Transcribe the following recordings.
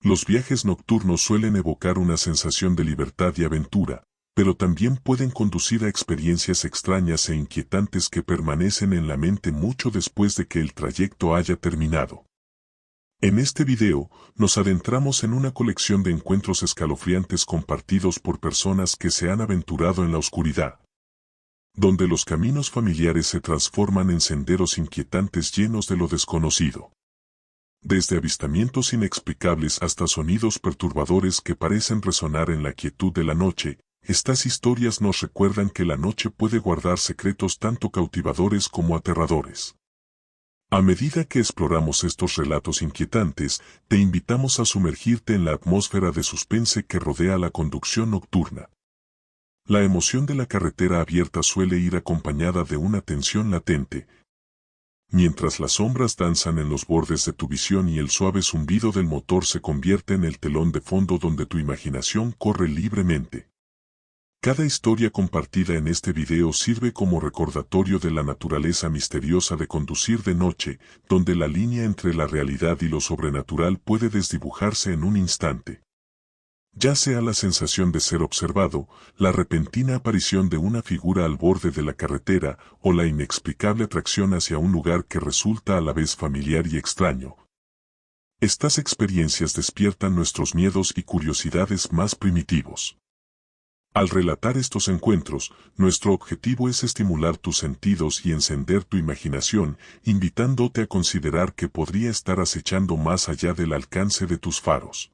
Los viajes nocturnos suelen evocar una sensación de libertad y aventura, pero también pueden conducir a experiencias extrañas e inquietantes que permanecen en la mente mucho después de que el trayecto haya terminado. En este video, nos adentramos en una colección de encuentros escalofriantes compartidos por personas que se han aventurado en la oscuridad, donde los caminos familiares se transforman en senderos inquietantes llenos de lo desconocido. Desde avistamientos inexplicables hasta sonidos perturbadores que parecen resonar en la quietud de la noche, estas historias nos recuerdan que la noche puede guardar secretos tanto cautivadores como aterradores. A medida que exploramos estos relatos inquietantes, te invitamos a sumergirte en la atmósfera de suspense que rodea la conducción nocturna. La emoción de la carretera abierta suele ir acompañada de una tensión latente, mientras las sombras danzan en los bordes de tu visión y el suave zumbido del motor se convierte en el telón de fondo donde tu imaginación corre libremente. Cada historia compartida en este video sirve como recordatorio de la naturaleza misteriosa de conducir de noche, donde la línea entre la realidad y lo sobrenatural puede desdibujarse en un instante. Ya sea la sensación de ser observado, la repentina aparición de una figura al borde de la carretera o la inexplicable atracción hacia un lugar que resulta a la vez familiar y extraño. Estas experiencias despiertan nuestros miedos y curiosidades más primitivos. Al relatar estos encuentros, nuestro objetivo es estimular tus sentidos y encender tu imaginación, invitándote a considerar que podría estar acechando más allá del alcance de tus faros.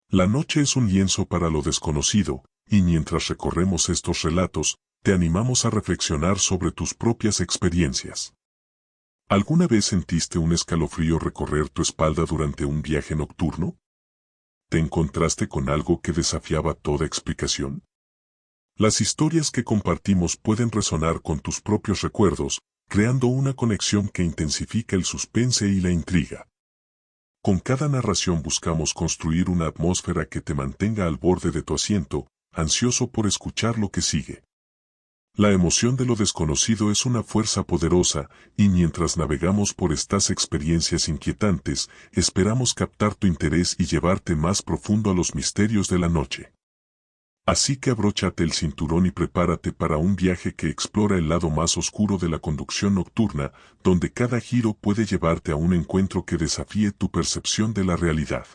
La noche es un lienzo para lo desconocido, y mientras recorremos estos relatos, te animamos a reflexionar sobre tus propias experiencias. ¿Alguna vez sentiste un escalofrío recorrer tu espalda durante un viaje nocturno? ¿Te encontraste con algo que desafiaba toda explicación? Las historias que compartimos pueden resonar con tus propios recuerdos, creando una conexión que intensifica el suspense y la intriga. Con cada narración buscamos construir una atmósfera que te mantenga al borde de tu asiento, ansioso por escuchar lo que sigue. La emoción de lo desconocido es una fuerza poderosa, y mientras navegamos por estas experiencias inquietantes, esperamos captar tu interés y llevarte más profundo a los misterios de la noche. Así que abróchate el cinturón y prepárate para un viaje que explora el lado más oscuro de la conducción nocturna, donde cada giro puede llevarte a un encuentro que desafíe tu percepción de la realidad.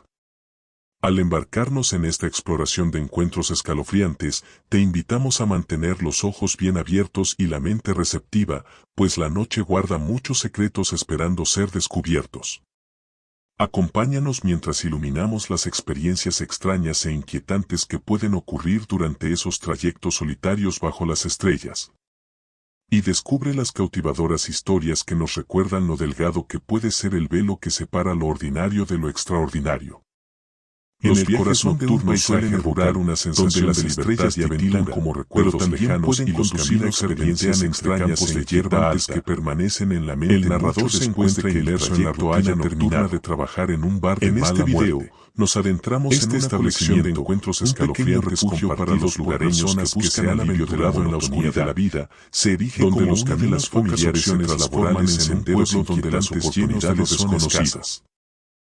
Al embarcarnos en esta exploración de encuentros escalofriantes, te invitamos a mantener los ojos bien abiertos y la mente receptiva, pues la noche guarda muchos secretos esperando ser descubiertos. Acompáñanos mientras iluminamos las experiencias extrañas e inquietantes que pueden ocurrir durante esos trayectos solitarios bajo las estrellas. Y descubre las cautivadoras historias que nos recuerdan lo delgado que puede ser el velo que separa lo ordinario de lo extraordinario. Los viajes nocturnos suelen evocar una sensación de libertad y aventura, como recuerdos lejanos y los caminos serpentean entre campos de hierba alta que permanecen en la mente. El narrador se encuentra inmerso en la rutina nocturna de trabajar en un bar de mala muerte. Nos adentramos en una colección de encuentros escalofriantes para los lugareños que buscan alivio en la oscuridad de la vida, se erige donde los caminos familiares se transforman en senderos inquietantes llenos de lo desconocido.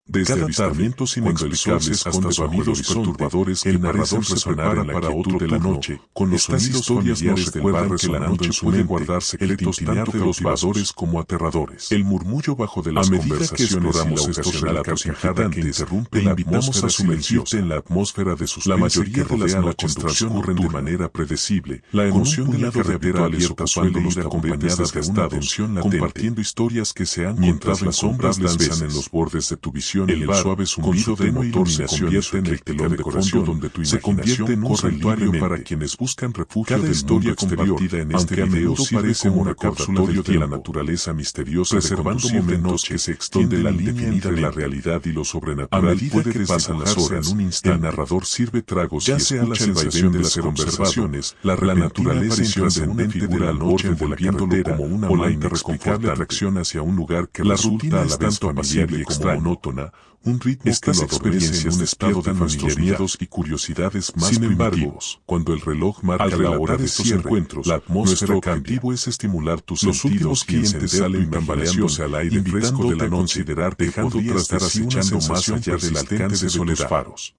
Desde avistamientos inexplicables hasta sonidos perturbadores que parecen resonar para otro de la noche, con los sonidos familiares del bar que la noche puede guardar secretos tanto cautivadores como aterradores. El murmullo bajo de las conversaciones y la ocasional carcajada que interrumpe la atmósfera silenciosa en la atmósfera de suspense. La mayoría de las noches transcurren de manera predecible. La emoción de la carretera abierta suele ir acompañada de una tensión latente, compartiendo historias que se han mientras las sombras danzan en los bordes de tu visión. El suave zumbido del motor se convierte en el telón de fondo donde tu imaginación en un santuario para quienes buscan refugio del mundo compartida en este video parece un recordatorio de la naturaleza misteriosa, preservando momentos que se extiende la línea entre la realidad y lo sobrenatural. A medida que pasan las horas, el narrador sirve tragos ya sea la sensación de las conversaciones, la naturaleza intrascendente de la noche volviéndolo como una o la inexplicable atracción hacia un lugar que resulta a la vez familiar y extraño. Monótona, calma, un ritmo que lo adormece en un estado de nuestros miedos y curiosidades más primitivos. Cuando el reloj marca la hora de estos encuentros, la atmósfera objetivo es estimular tus sentidos y encender tu imaginación al aire fresco de la noche, dejando estar acechando más allá del alcance de tus faros.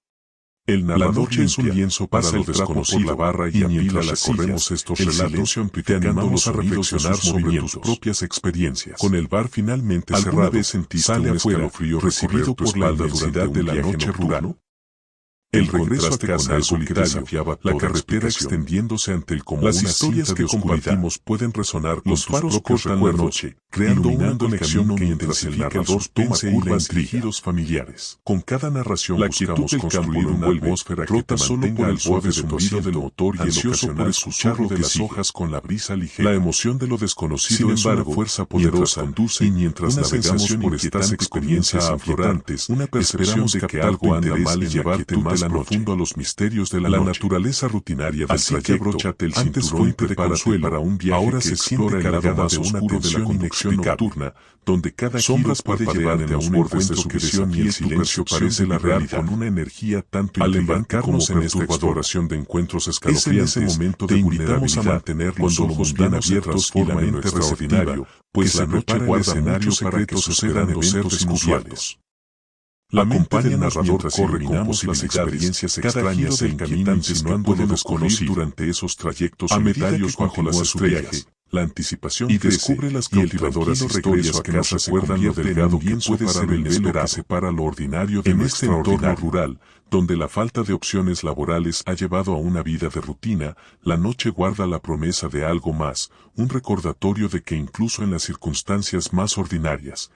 El narrador es un lienzo para lo desconocido, por la barra y mientras recorremos estos relatos, te animamos a reflexionar sobre tus propias experiencias. Con el bar finalmente cerrado, sale afuera, recibido por la inmensidad de la noche rural. El regreso a casa es algo que desafiaba la carretera extendiéndose ante el común. Las historias que compartimos pueden resonar con tus propios recuerdos, creando una conexión mientras el narrador toma curvas dirigidos familiares. Con cada narración buscamos construir una atmósfera que te mantenga al borde zumbido del motor y ansioso por escuchar de las hojas con la brisa ligera. La emoción de lo desconocido es una fuerza poderosa conduce y mientras navegamos por estas experiencias aflorantes, una percepción de que algo anda mal en llevarte más profundo a los misterios de la naturaleza rutinaria del trayecto. Abróchate el cinturón y prepárate para un viaje ahora que explora el lado más oscuro de la conducción nocturna, donde cada sombras puede llevarte a un encuentro que desafía y el silencio parece la realidad con una energía tanto intrigante como en esta exploración de encuentros escalofriantes. En ese momento te invitamos a mantener los ojos bien abiertos y la mente receptiva, pues la noche guarda escenario para que sucedan eventos inusuales. La mente del narrador corre con las experiencias extrañas e inquietantes que puede descubrir durante esos trayectos solitarios bajo las estrellas. La anticipación y descubre las cautivadoras historias que nos recuerdan lo delgado que puede ser el velo que separa lo ordinario de nuestro entorno rural, donde la falta de opciones laborales ha llevado a una vida de rutina. La noche guarda la promesa de algo más, un recordatorio de que incluso en las circunstancias más ordinarias,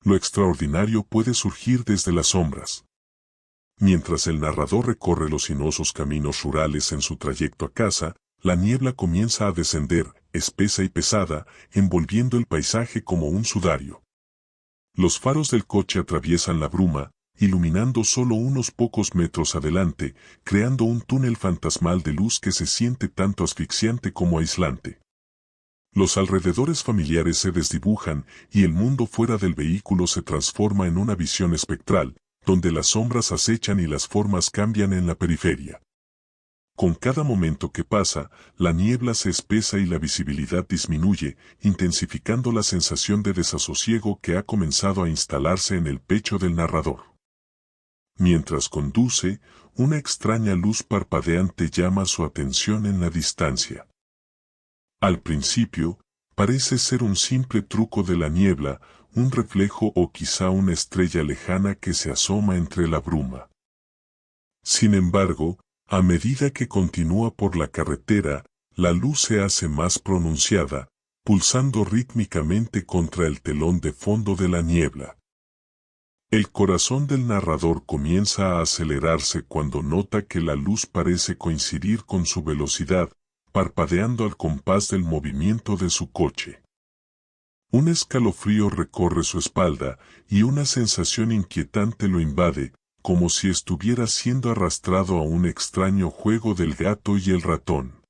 lo extraordinario puede surgir desde las sombras. Mientras el narrador recorre los sinuosos caminos rurales en su trayecto a casa, la niebla comienza a descender, espesa y pesada, envolviendo el paisaje como un sudario. Los faros del coche atraviesan la bruma, iluminando solo unos pocos metros adelante, creando un túnel fantasmal de luz que se siente tanto asfixiante como aislante. Los alrededores familiares se desdibujan y el mundo fuera del vehículo se transforma en una visión espectral, donde las sombras acechan y las formas cambian en la periferia. Con cada momento que pasa, la niebla se espesa y la visibilidad disminuye, intensificando la sensación de desasosiego que ha comenzado a instalarse en el pecho del narrador. Mientras conduce, una extraña luz parpadeante llama su atención en la distancia. Al principio, parece ser un simple truco de la niebla, un reflejo o quizá una estrella lejana que se asoma entre la bruma. Sin embargo, a medida que continúa por la carretera, la luz se hace más pronunciada, pulsando rítmicamente contra el telón de fondo de la niebla. El corazón del narrador comienza a acelerarse cuando nota que la luz parece coincidir con su velocidad, parpadeando al compás del movimiento de su coche. Un escalofrío recorre su espalda y una sensación inquietante lo invade, como si estuviera siendo arrastrado a un extraño juego del gato y el ratón.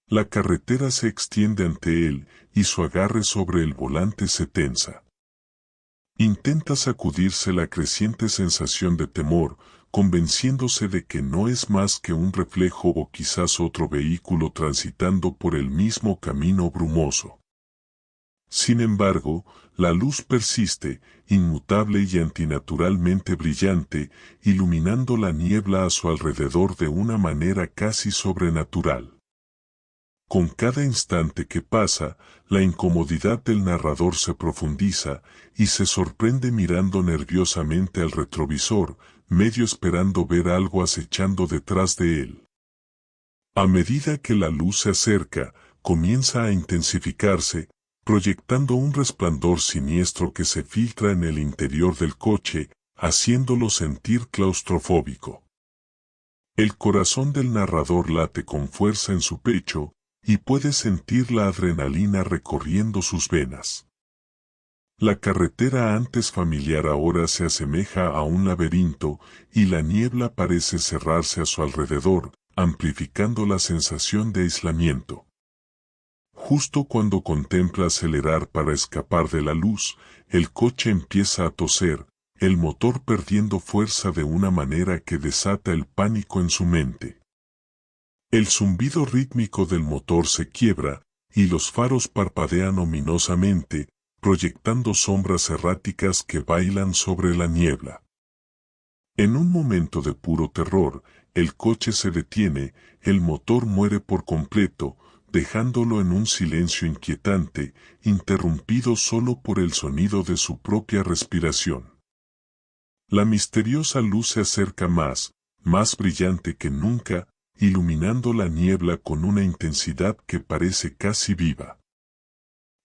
La carretera se extiende ante él y su agarre sobre el volante se tensa. Intenta sacudirse la creciente sensación de temor, convenciéndose de que no es más que un reflejo o quizás otro vehículo transitando por el mismo camino brumoso. Sin embargo, la luz persiste, inmutable y antinaturalmente brillante, iluminando la niebla a su alrededor de una manera casi sobrenatural. Con cada instante que pasa, la incomodidad del narrador se profundiza, y se sorprende mirando nerviosamente al retrovisor, medio esperando ver algo acechando detrás de él. A medida que la luz se acerca, comienza a intensificarse, proyectando un resplandor siniestro que se filtra en el interior del coche, haciéndolo sentir claustrofóbico. El corazón del narrador late con fuerza en su pecho, y puede sentir la adrenalina recorriendo sus venas. La carretera antes familiar ahora se asemeja a un laberinto, y la niebla parece cerrarse a su alrededor, amplificando la sensación de aislamiento. Justo cuando contempla acelerar para escapar de la luz, el coche empieza a toser, el motor perdiendo fuerza de una manera que desata el pánico en su mente. El zumbido rítmico del motor se quiebra, y los faros parpadean ominosamente, proyectando sombras erráticas que bailan sobre la niebla. En un momento de puro terror, el coche se detiene, el motor muere por completo, dejándolo en un silencio inquietante, interrumpido solo por el sonido de su propia respiración. La misteriosa luz se acerca más brillante que nunca, iluminando la niebla con una intensidad que parece casi viva.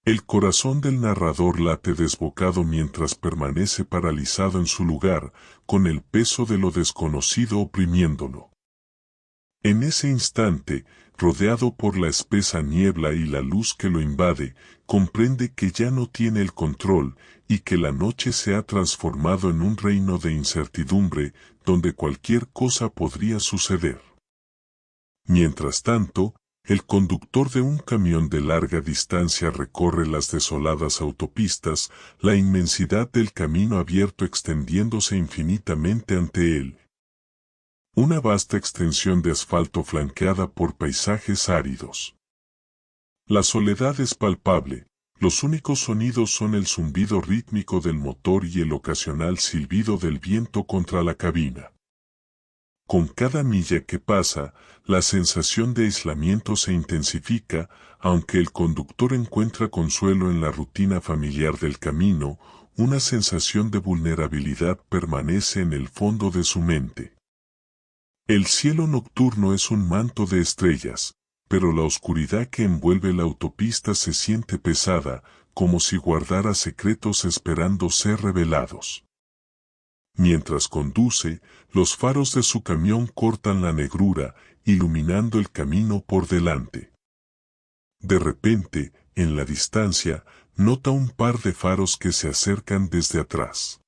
El corazón del narrador late desbocado mientras permanece paralizado en su lugar, con el peso de lo desconocido oprimiéndolo. En ese instante, rodeado por la espesa niebla y la luz que lo invade, comprende que ya no tiene el control y que la noche se ha transformado en un reino de incertidumbre donde cualquier cosa podría suceder. Mientras tanto, el conductor de un camión de larga distancia recorre las desoladas autopistas, la inmensidad del camino abierto extendiéndose infinitamente ante él. Una vasta extensión de asfalto flanqueada por paisajes áridos. La soledad es palpable, los únicos sonidos son el zumbido rítmico del motor y el ocasional silbido del viento contra la cabina. Con cada milla que pasa, la sensación de aislamiento se intensifica, aunque el conductor encuentra consuelo en la rutina familiar del camino, una sensación de vulnerabilidad permanece en el fondo de su mente. El cielo nocturno es un manto de estrellas, pero la oscuridad que envuelve la autopista se siente pesada, como si guardara secretos esperando ser revelados. Mientras conduce, los faros de su camión cortan la negrura, iluminando el camino por delante. De repente, en la distancia, nota un par de faros que se acercan desde atrás.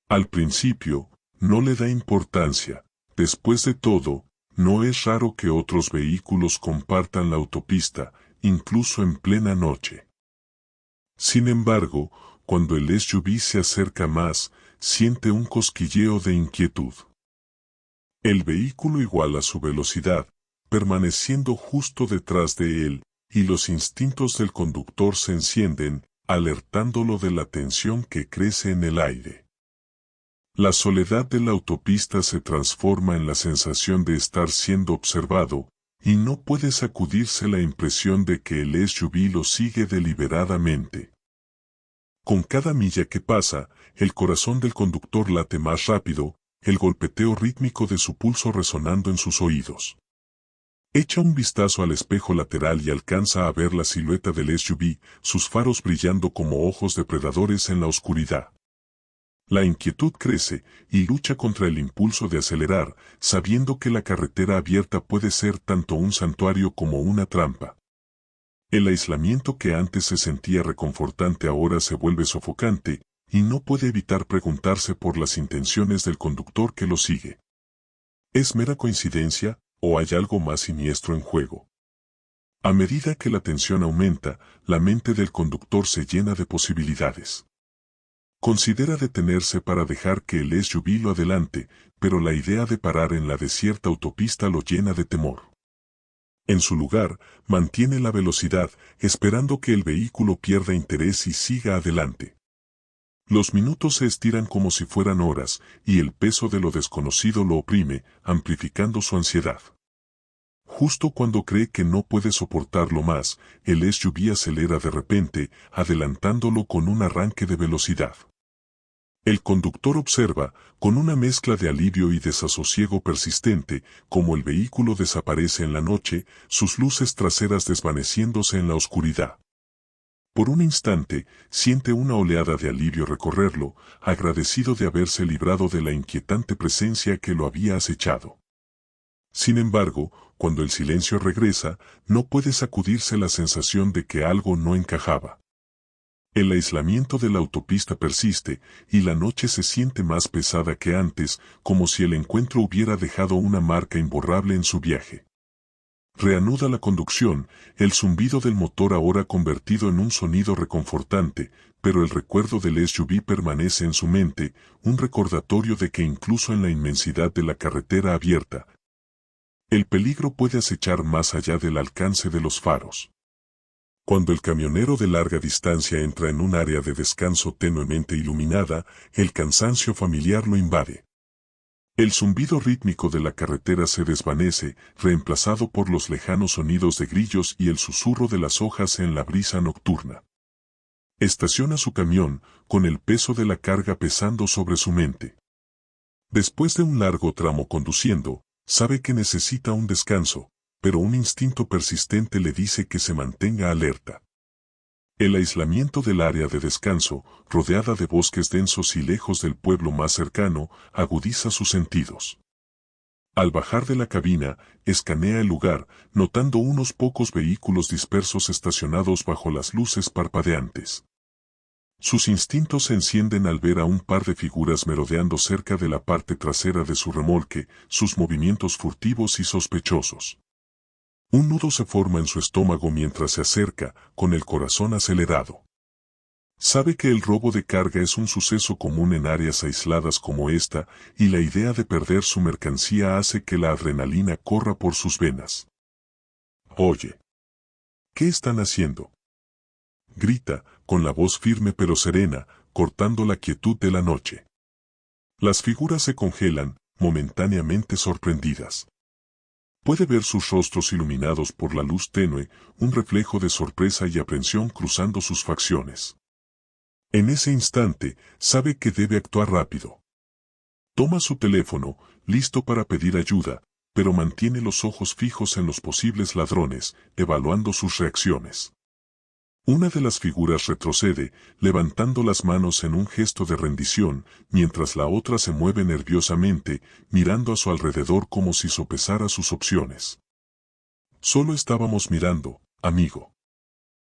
Al principio, no le da importancia, después de todo, no es raro que otros vehículos compartan la autopista, incluso en plena noche. Sin embargo, cuando el SUV se acerca más, siente un cosquilleo de inquietud. El vehículo iguala su velocidad, permaneciendo justo detrás de él, y los instintos del conductor se encienden, alertándolo de la tensión que crece en el aire. La soledad de la autopista se transforma en la sensación de estar siendo observado, y no puede sacudirse la impresión de que el SUV lo sigue deliberadamente. Con cada milla que pasa, el corazón del conductor late más rápido, el golpeteo rítmico de su pulso resonando en sus oídos. Echa un vistazo al espejo lateral y alcanza a ver la silueta del SUV, sus faros brillando como ojos depredadores en la oscuridad. La inquietud crece y lucha contra el impulso de acelerar, sabiendo que la carretera abierta puede ser tanto un santuario como una trampa. El aislamiento que antes se sentía reconfortante ahora se vuelve sofocante, y no puede evitar preguntarse por las intenciones del conductor que lo sigue. ¿Es mera coincidencia, o hay algo más siniestro en juego? A medida que la tensión aumenta, la mente del conductor se llena de posibilidades. Considera detenerse para dejar que el SUV lo adelante, pero la idea de parar en la desierta autopista lo llena de temor. En su lugar, mantiene la velocidad, esperando que el vehículo pierda interés y siga adelante. Los minutos se estiran como si fueran horas, y el peso de lo desconocido lo oprime, amplificando su ansiedad. Justo cuando cree que no puede soportarlo más, el SUV acelera de repente, adelantándolo con un arranque de velocidad. El conductor observa, con una mezcla de alivio y desasosiego persistente, cómo el vehículo desaparece en la noche, sus luces traseras desvaneciéndose en la oscuridad. Por un instante, siente una oleada de alivio recorrerlo, agradecido de haberse librado de la inquietante presencia que lo había acechado. Sin embargo, cuando el silencio regresa, no puede sacudirse la sensación de que algo no encajaba. El aislamiento de la autopista persiste, y la noche se siente más pesada que antes, como si el encuentro hubiera dejado una marca imborrable en su viaje. Reanuda la conducción, el zumbido del motor ahora convertido en un sonido reconfortante, pero el recuerdo del SUV permanece en su mente, un recordatorio de que incluso en la inmensidad de la carretera abierta, el peligro puede acechar más allá del alcance de los faros. Cuando el camionero de larga distancia entra en un área de descanso tenuemente iluminada, el cansancio familiar lo invade. El zumbido rítmico de la carretera se desvanece, reemplazado por los lejanos sonidos de grillos y el susurro de las hojas en la brisa nocturna. Estaciona su camión, con el peso de la carga pesando sobre su mente. Después de un largo tramo conduciendo, sabe que necesita un descanso, pero un instinto persistente le dice que se mantenga alerta. El aislamiento del área de descanso, rodeada de bosques densos y lejos del pueblo más cercano, agudiza sus sentidos. Al bajar de la cabina, escanea el lugar, notando unos pocos vehículos dispersos estacionados bajo las luces parpadeantes. Sus instintos se encienden al ver a un par de figuras merodeando cerca de la parte trasera de su remolque, sus movimientos furtivos y sospechosos. Un nudo se forma en su estómago mientras se acerca, con el corazón acelerado. Sabe que el robo de carga es un suceso común en áreas aisladas como esta, y la idea de perder su mercancía hace que la adrenalina corra por sus venas. «Oye, ¿qué están haciendo?», grita, con la voz firme pero serena, cortando la quietud de la noche. Las figuras se congelan, momentáneamente sorprendidas. Puede ver sus rostros iluminados por la luz tenue, un reflejo de sorpresa y aprensión cruzando sus facciones. En ese instante, sabe que debe actuar rápido. Toma su teléfono, listo para pedir ayuda, pero mantiene los ojos fijos en los posibles ladrones, evaluando sus reacciones. Una de las figuras retrocede, levantando las manos en un gesto de rendición, mientras la otra se mueve nerviosamente, mirando a su alrededor como si sopesara sus opciones. «Solo estábamos mirando, amigo.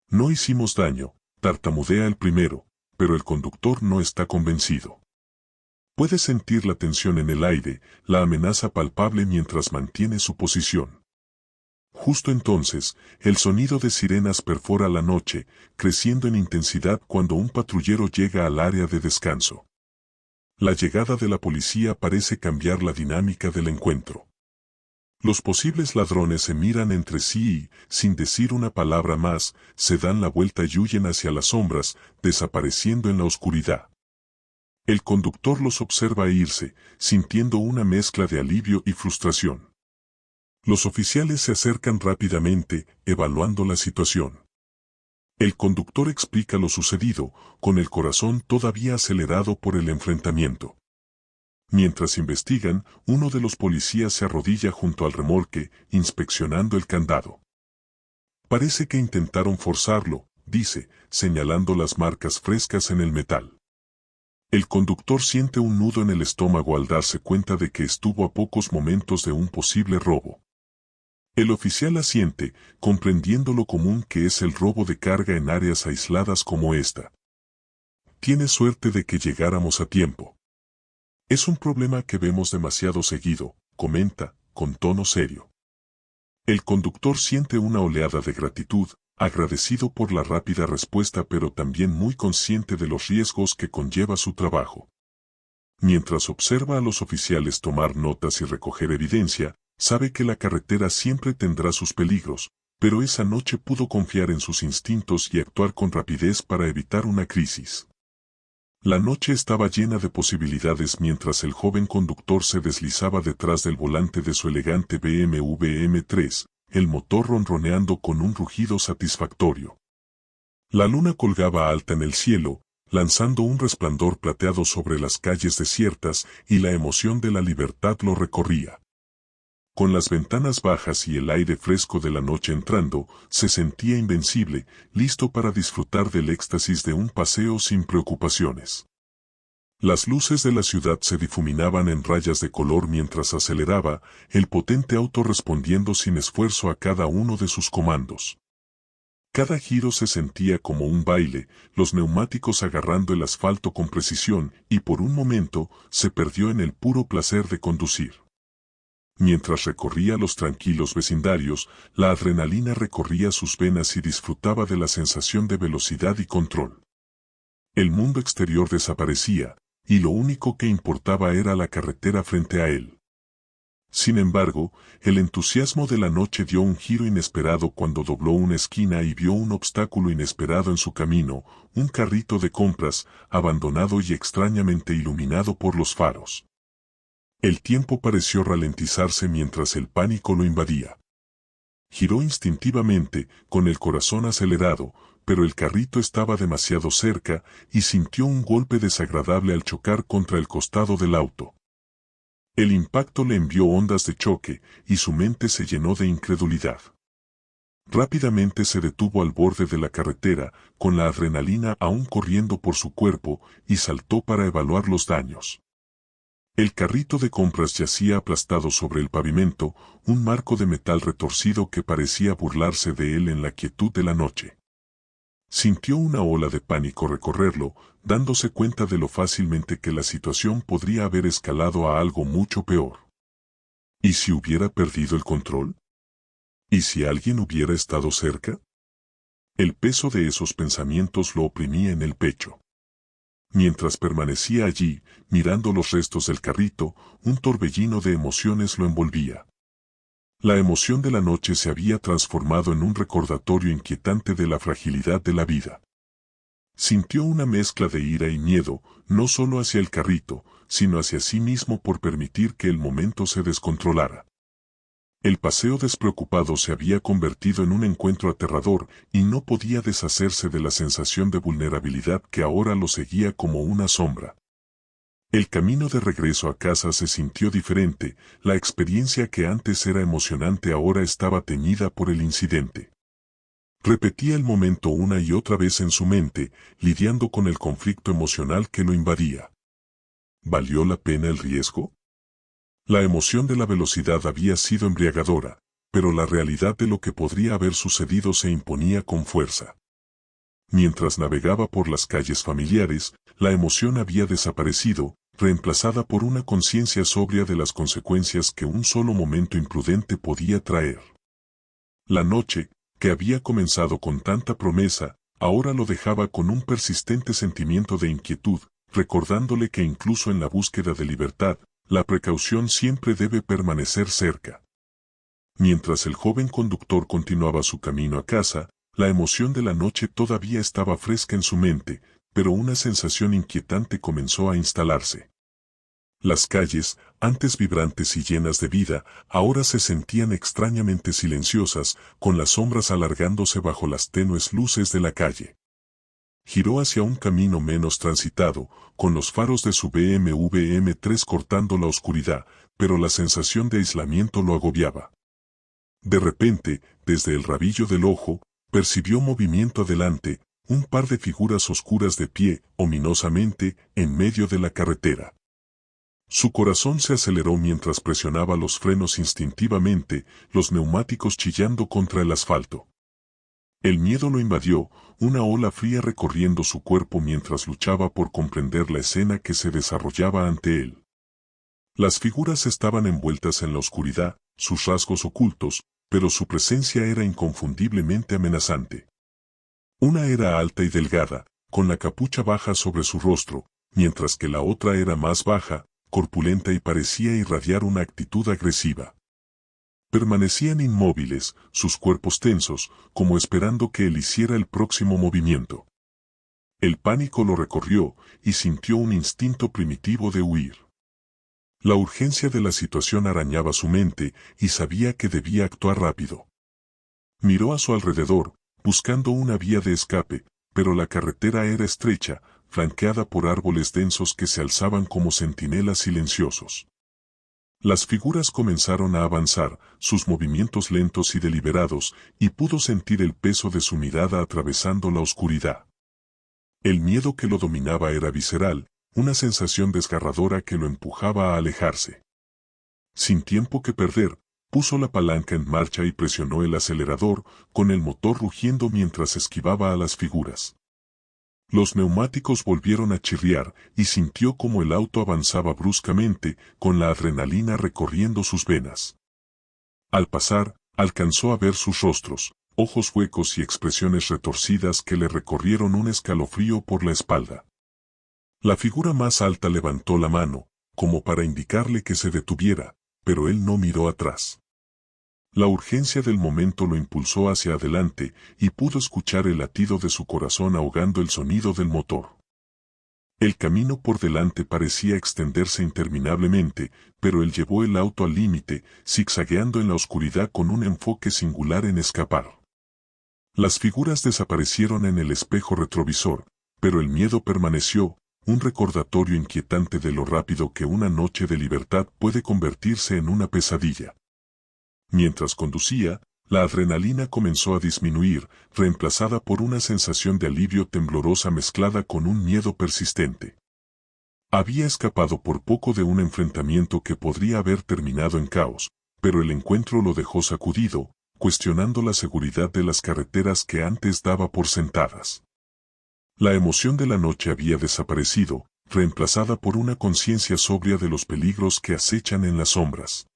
No hicimos daño», tartamudea el primero, pero el conductor no está convencido. Puede sentir la tensión en el aire, la amenaza palpable mientras mantiene su posición. Justo entonces, el sonido de sirenas perfora la noche, creciendo en intensidad cuando un patrullero llega al área de descanso. La llegada de la policía parece cambiar la dinámica del encuentro. Los posibles ladrones se miran entre sí y, sin decir una palabra más, se dan la vuelta y huyen hacia las sombras, desapareciendo en la oscuridad. El conductor los observa irse, sintiendo una mezcla de alivio y frustración. Los oficiales se acercan rápidamente, evaluando la situación. El conductor explica lo sucedido, con el corazón todavía acelerado por el enfrentamiento. Mientras investigan, uno de los policías se arrodilla junto al remolque, inspeccionando el candado. «Parece que intentaron forzarlo», dice, señalando las marcas frescas en el metal. El conductor siente un nudo en el estómago al darse cuenta de que estuvo a pocos momentos de un posible robo. El oficial asiente, comprendiendo lo común que es el robo de carga en áreas aisladas como esta. «Tienes suerte de que llegáramos a tiempo. Es un problema que vemos demasiado seguido», comenta, con tono serio. El conductor siente una oleada de gratitud, agradecido por la rápida respuesta pero también muy consciente de los riesgos que conlleva su trabajo. Mientras observa a los oficiales tomar notas y recoger evidencia, sabe que la carretera siempre tendrá sus peligros, pero esa noche pudo confiar en sus instintos y actuar con rapidez para evitar una crisis. La noche estaba llena de posibilidades mientras el joven conductor se deslizaba detrás del volante de su elegante BMW M3, el motor ronroneando con un rugido satisfactorio. La luna colgaba alta en el cielo, lanzando un resplandor plateado sobre las calles desiertas y la emoción de la libertad lo recorría. Con las ventanas bajas y el aire fresco de la noche entrando, se sentía invencible, listo para disfrutar del éxtasis de un paseo sin preocupaciones. Las luces de la ciudad se difuminaban en rayas de color mientras aceleraba, el potente auto respondiendo sin esfuerzo a cada uno de sus comandos. Cada giro se sentía como un baile, los neumáticos agarrando el asfalto con precisión, y por un momento, se perdió en el puro placer de conducir. Mientras recorría los tranquilos vecindarios, la adrenalina recorría sus venas y disfrutaba de la sensación de velocidad y control. El mundo exterior desaparecía, y lo único que importaba era la carretera frente a él. Sin embargo, el entusiasmo de la noche dio un giro inesperado cuando dobló una esquina y vio un obstáculo inesperado en su camino, un carrito de compras, abandonado y extrañamente iluminado por los faros. El tiempo pareció ralentizarse mientras el pánico lo invadía. Giró instintivamente, con el corazón acelerado, pero el carrito estaba demasiado cerca y sintió un golpe desagradable al chocar contra el costado del auto. El impacto le envió ondas de choque y su mente se llenó de incredulidad. Rápidamente se detuvo al borde de la carretera, con la adrenalina aún corriendo por su cuerpo, y saltó para evaluar los daños. El carrito de compras yacía aplastado sobre el pavimento, un marco de metal retorcido que parecía burlarse de él en la quietud de la noche. Sintió una ola de pánico recorrerlo, dándose cuenta de lo fácilmente que la situación podría haber escalado a algo mucho peor. ¿Y si hubiera perdido el control? ¿Y si alguien hubiera estado cerca? El peso de esos pensamientos lo oprimía en el pecho. Mientras permanecía allí, mirando los restos del carrito, un torbellino de emociones lo envolvía. La emoción de la noche se había transformado en un recordatorio inquietante de la fragilidad de la vida. Sintió una mezcla de ira y miedo, no solo hacia el carrito, sino hacia sí mismo por permitir que el momento se descontrolara. El paseo despreocupado se había convertido en un encuentro aterrador y no podía deshacerse de la sensación de vulnerabilidad que ahora lo seguía como una sombra. El camino de regreso a casa se sintió diferente, la experiencia que antes era emocionante ahora estaba teñida por el incidente. Repetía el momento una y otra vez en su mente, lidiando con el conflicto emocional que lo invadía. ¿Valió la pena el riesgo? La emoción de la velocidad había sido embriagadora, pero la realidad de lo que podría haber sucedido se imponía con fuerza. Mientras navegaba por las calles familiares, la emoción había desaparecido, reemplazada por una conciencia sobria de las consecuencias que un solo momento imprudente podía traer. La noche, que había comenzado con tanta promesa, ahora lo dejaba con un persistente sentimiento de inquietud, recordándole que incluso en la búsqueda de libertad, la precaución siempre debe permanecer cerca. Mientras el joven conductor continuaba su camino a casa, la emoción de la noche todavía estaba fresca en su mente, pero una sensación inquietante comenzó a instalarse. Las calles, antes vibrantes y llenas de vida, ahora se sentían extrañamente silenciosas, con las sombras alargándose bajo las tenues luces de la calle. Giró hacia un camino menos transitado, con los faros de su BMW M3 cortando la oscuridad, pero la sensación de aislamiento lo agobiaba. De repente, desde el rabillo del ojo, percibió movimiento adelante, un par de figuras oscuras de pie, ominosamente, en medio de la carretera. Su corazón se aceleró mientras presionaba los frenos instintivamente, los neumáticos chillando contra el asfalto. El miedo lo invadió, una ola fría recorriendo su cuerpo mientras luchaba por comprender la escena que se desarrollaba ante él. Las figuras estaban envueltas en la oscuridad, sus rasgos ocultos, pero su presencia era inconfundiblemente amenazante. Una era alta y delgada, con la capucha baja sobre su rostro, mientras que la otra era más baja, corpulenta y parecía irradiar una actitud agresiva. Permanecían inmóviles, sus cuerpos tensos, como esperando que él hiciera el próximo movimiento. El pánico lo recorrió, y sintió un instinto primitivo de huir. La urgencia de la situación arañaba su mente, y sabía que debía actuar rápido. Miró a su alrededor, buscando una vía de escape, pero la carretera era estrecha, flanqueada por árboles densos que se alzaban como centinelas silenciosos. Las figuras comenzaron a avanzar, sus movimientos lentos y deliberados, y pudo sentir el peso de su mirada atravesando la oscuridad. El miedo que lo dominaba era visceral, una sensación desgarradora que lo empujaba a alejarse. Sin tiempo que perder, puso la palanca en marcha y presionó el acelerador, con el motor rugiendo mientras esquivaba a las figuras. Los neumáticos volvieron a chirriar y sintió como el auto avanzaba bruscamente, con la adrenalina recorriendo sus venas. Al pasar, alcanzó a ver sus rostros, ojos huecos y expresiones retorcidas que le recorrieron un escalofrío por la espalda. La figura más alta levantó la mano, como para indicarle que se detuviera, pero él no miró atrás. La urgencia del momento lo impulsó hacia adelante y pudo escuchar el latido de su corazón ahogando el sonido del motor. El camino por delante parecía extenderse interminablemente, pero él llevó el auto al límite, zigzagueando en la oscuridad con un enfoque singular en escapar. Las figuras desaparecieron en el espejo retrovisor, pero el miedo permaneció, un recordatorio inquietante de lo rápido que una noche de libertad puede convertirse en una pesadilla. Mientras conducía, la adrenalina comenzó a disminuir, reemplazada por una sensación de alivio temblorosa mezclada con un miedo persistente. Había escapado por poco de un enfrentamiento que podría haber terminado en caos, pero el encuentro lo dejó sacudido, cuestionando la seguridad de las carreteras que antes daba por sentadas. La emoción de la noche había desaparecido, reemplazada por una conciencia sobria de los peligros que acechan en las sombras.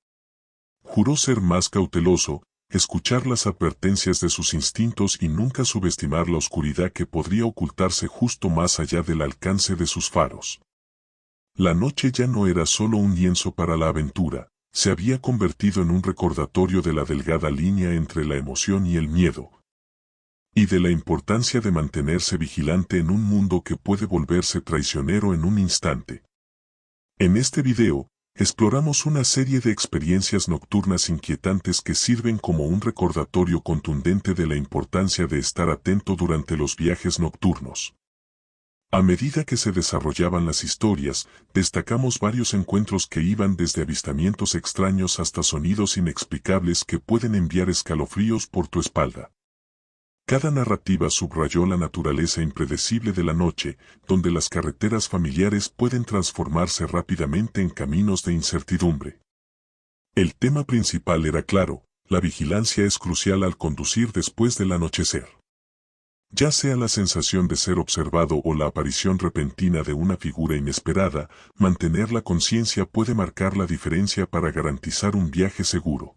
Juró ser más cauteloso, escuchar las advertencias de sus instintos y nunca subestimar la oscuridad que podría ocultarse justo más allá del alcance de sus faros. La noche ya no era solo un lienzo para la aventura, se había convertido en un recordatorio de la delgada línea entre la emoción y el miedo, y de la importancia de mantenerse vigilante en un mundo que puede volverse traicionero en un instante. En este video, exploramos una serie de experiencias nocturnas inquietantes que sirven como un recordatorio contundente de la importancia de estar atento durante los viajes nocturnos. A medida que se desarrollaban las historias, destacamos varios encuentros que iban desde avistamientos extraños hasta sonidos inexplicables que pueden enviar escalofríos por tu espalda. Cada narrativa subrayó la naturaleza impredecible de la noche, donde las carreteras familiares pueden transformarse rápidamente en caminos de incertidumbre. El tema principal era claro: la vigilancia es crucial al conducir después del anochecer. Ya sea la sensación de ser observado o la aparición repentina de una figura inesperada, mantener la conciencia puede marcar la diferencia para garantizar un viaje seguro.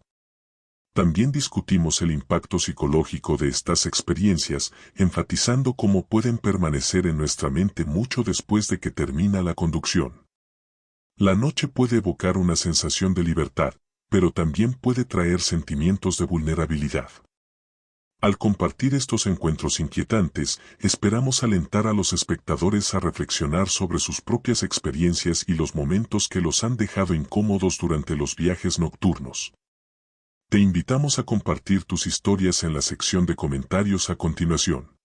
También discutimos el impacto psicológico de estas experiencias, enfatizando cómo pueden permanecer en nuestra mente mucho después de que termina la conducción. La noche puede evocar una sensación de libertad, pero también puede traer sentimientos de vulnerabilidad. Al compartir estos encuentros inquietantes, esperamos alentar a los espectadores a reflexionar sobre sus propias experiencias y los momentos que los han dejado incómodos durante los viajes nocturnos. Te invitamos a compartir tus historias en la sección de comentarios a continuación.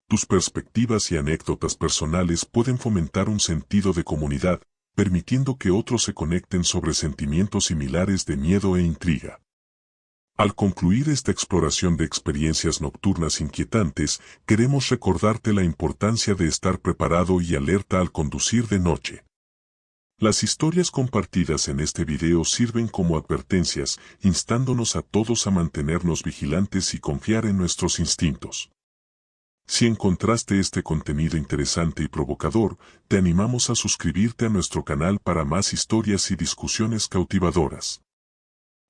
Tus perspectivas y anécdotas personales pueden fomentar un sentido de comunidad, permitiendo que otros se conecten sobre sentimientos similares de miedo e intriga. Al concluir esta exploración de experiencias nocturnas inquietantes, queremos recordarte la importancia de estar preparado y alerta al conducir de noche. Las historias compartidas en este video sirven como advertencias, instándonos a todos a mantenernos vigilantes y confiar en nuestros instintos. Si encontraste este contenido interesante y provocador, te animamos a suscribirte a nuestro canal para más historias y discusiones cautivadoras.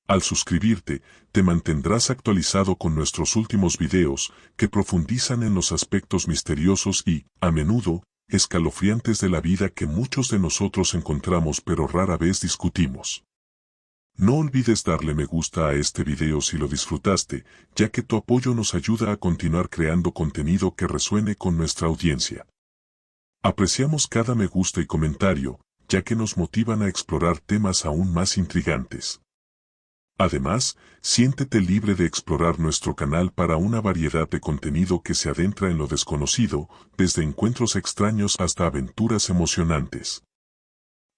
Al suscribirte, te mantendrás actualizado con nuestros últimos videos, que profundizan en los aspectos misteriosos y, a menudo, escalofriantes de la vida que muchos de nosotros encontramos pero rara vez discutimos. No olvides darle me gusta a este video si lo disfrutaste, ya que tu apoyo nos ayuda a continuar creando contenido que resuene con nuestra audiencia. Apreciamos cada me gusta y comentario, ya que nos motivan a explorar temas aún más intrigantes. Además, siéntete libre de explorar nuestro canal para una variedad de contenido que se adentra en lo desconocido, desde encuentros extraños hasta aventuras emocionantes.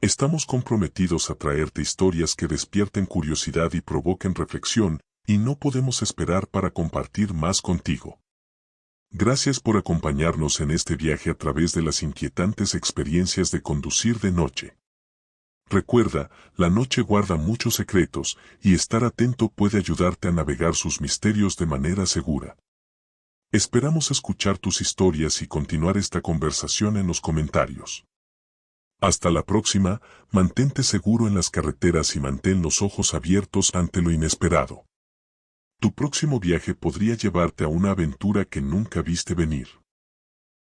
Estamos comprometidos a traerte historias que despierten curiosidad y provoquen reflexión, y no podemos esperar para compartir más contigo. Gracias por acompañarnos en este viaje a través de las inquietantes experiencias de conducir de noche. Recuerda, la noche guarda muchos secretos, y estar atento puede ayudarte a navegar sus misterios de manera segura. Esperamos escuchar tus historias y continuar esta conversación en los comentarios. Hasta la próxima, mantente seguro en las carreteras y mantén los ojos abiertos ante lo inesperado. Tu próximo viaje podría llevarte a una aventura que nunca viste venir.